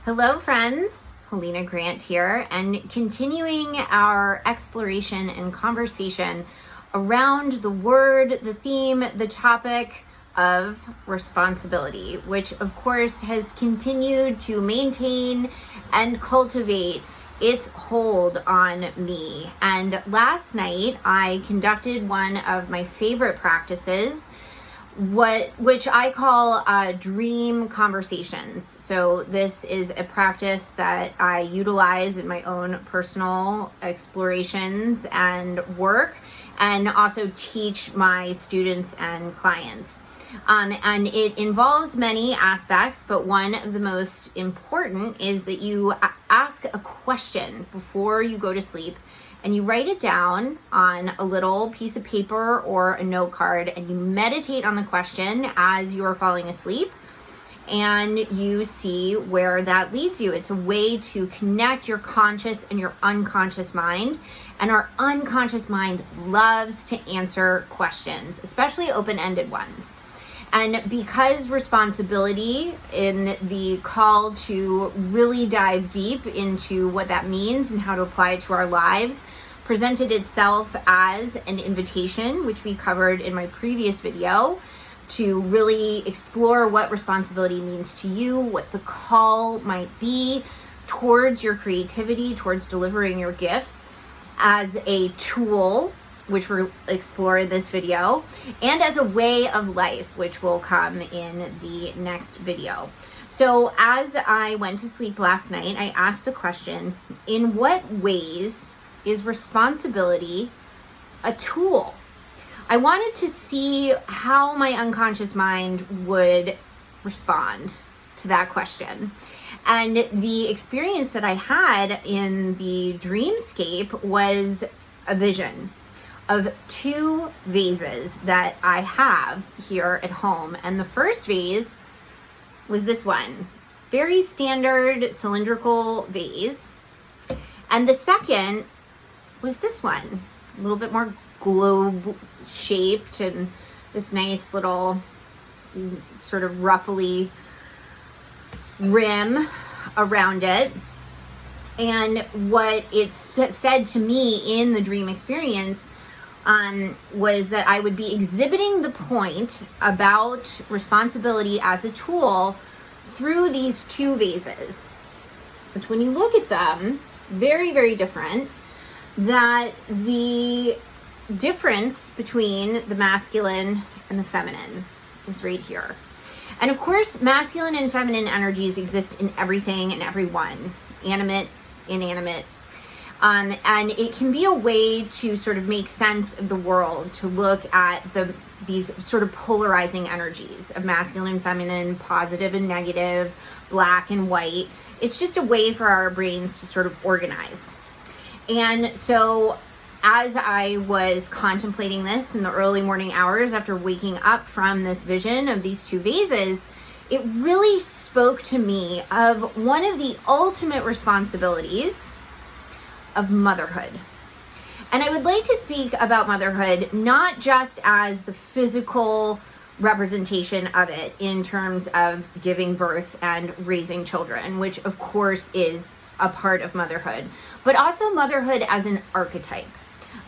Hello friends, Helena Grant here, and continuing our exploration and conversation around the word, the theme, the topic of responsibility, which of course has continued to maintain and cultivate its hold on me. And last night I conducted one of my favorite practices, which I call dream conversations. So this is a practice that I utilize in my own personal explorations and work, and also teach my students and clients. And it involves many aspects, but one of the most important is that you ask a question before you go to sleep, and you write it down on a little piece of paper or a note card, and you meditate on the question as you are falling asleep, and you see where that leads you. It's a way to connect your conscious and your unconscious mind, and our unconscious mind loves to answer questions, especially open-ended ones. And because responsibility, in the call to really dive deep into what that means and how to apply it to our lives, presented itself as an invitation, which we covered in my previous video, to really explore what responsibility means to you, what the call might be towards your creativity, towards delivering your gifts as a tool, which we'll explore in this video, and as a way of life, which will come in the next video. So as I went to sleep last night, I asked the question, in what ways is responsibility a tool? I wanted to see how my unconscious mind would respond to that question. And the experience that I had in the dreamscape was a vision of two vases that I have here at home. And the first vase was this one, very standard cylindrical vase. And the second was this one, a little bit more globe shaped and this nice little sort of ruffly rim around it. And what it said to me in the dream experience was that I would be exhibiting the point about responsibility as a tool through these two vases, which when you look at them, very, very different, that the difference between the masculine and the feminine is right here. And of course, masculine and feminine energies exist in everything and everyone, animate, inanimate. And it can be a way to sort of make sense of the world, to look at these sort of polarizing energies of masculine and feminine, positive and negative, black and white. It's just a way for our brains to sort of organize. And so as I was contemplating this in the early morning hours after waking up from this vision of these two vases, it really spoke to me of one of the ultimate responsibilities of motherhood. And I would like to speak about motherhood not just as the physical representation of it in terms of giving birth and raising children, which of course is a part of motherhood, but also motherhood as an archetype,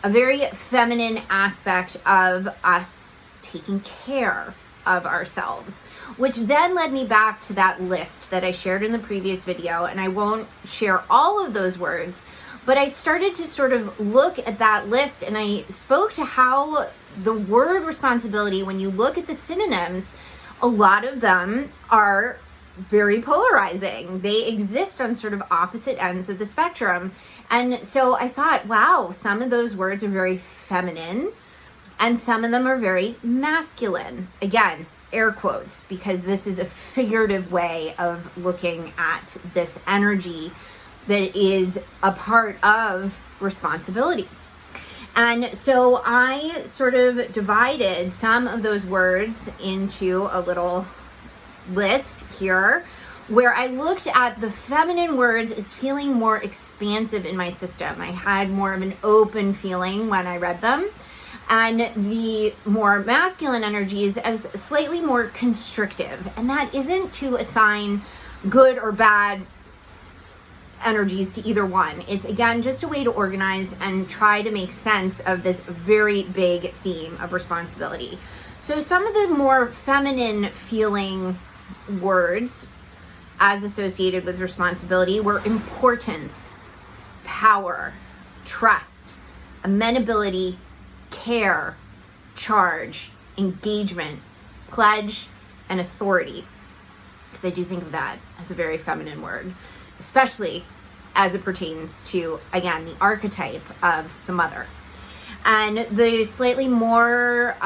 a very feminine aspect of us taking care of ourselves, which then led me back to that list that I shared in the previous video. And I won't share all of those words, but I started to sort of look at that list, and I spoke to how the word responsibility, when you look at the synonyms, a lot of them are very polarizing. They exist on sort of opposite ends of the spectrum. And so I thought, wow, some of those words are very feminine and some of them are very masculine. Again, air quotes, because this is a figurative way of looking at this energy that is a part of responsibility. And so I sort of divided some of those words into a little list here, where I looked at the feminine words as feeling more expansive in my system. I had more of an open feeling when I read them, and the more masculine energies as slightly more constrictive. And that isn't to assign good or bad energies to either one. It's, again, just a way to organize and try to make sense of this very big theme of responsibility. So some of the more feminine feeling words as associated with responsibility were importance, power, trust, amenability, care, charge, engagement, pledge, and authority. Because I do think of that as a very feminine word, especially as it pertains to, again, the archetype of the mother. And the slightly more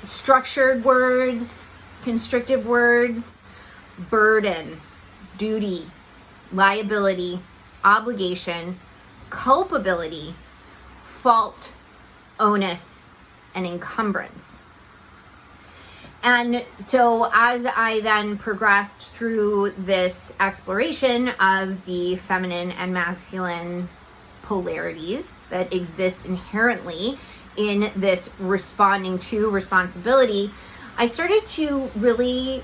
structured words, constrictive words, burden, duty, liability, obligation, culpability, fault, onus, and encumbrance. And so as I then progressed through this exploration of the feminine and masculine polarities that exist inherently in this responding to responsibility, I started to really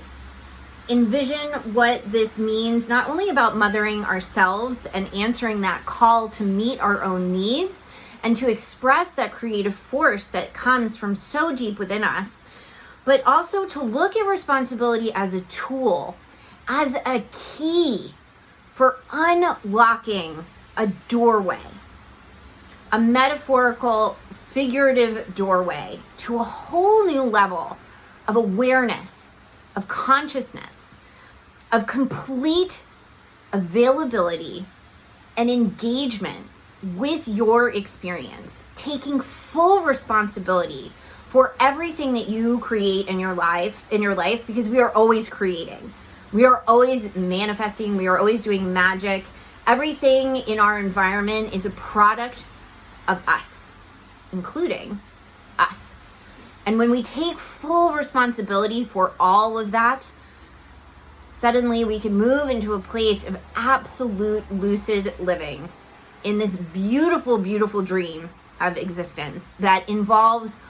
envision what this means, not only about mothering ourselves and answering that call to meet our own needs and to express that creative force that comes from so deep within us, but also to look at responsibility as a tool, as a key for unlocking a doorway, a metaphorical, figurative doorway to a whole new level of awareness, of consciousness, of complete availability and engagement with your experience, taking full responsibility for everything that you create in your life, because we are always creating. We are always manifesting. We are always doing magic. Everything in our environment is a product of us, including us. And when we take full responsibility for all of that, suddenly we can move into a place of absolute lucid living in this beautiful, beautiful dream of existence that involves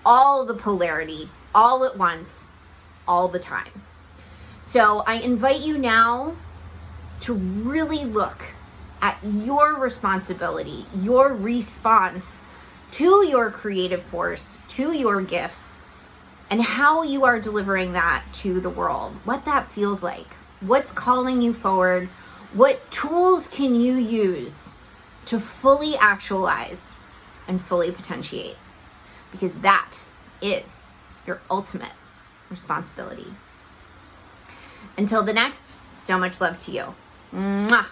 all the polarity, all at once, all the time. So I invite you now to really look at your responsibility, your response to your creative force, to your gifts, and how you are delivering that to the world, what that feels like, what's calling you forward, what tools can you use to fully actualize and fully potentiate, because that is your ultimate responsibility. Until the next, so much love to you. Mwah.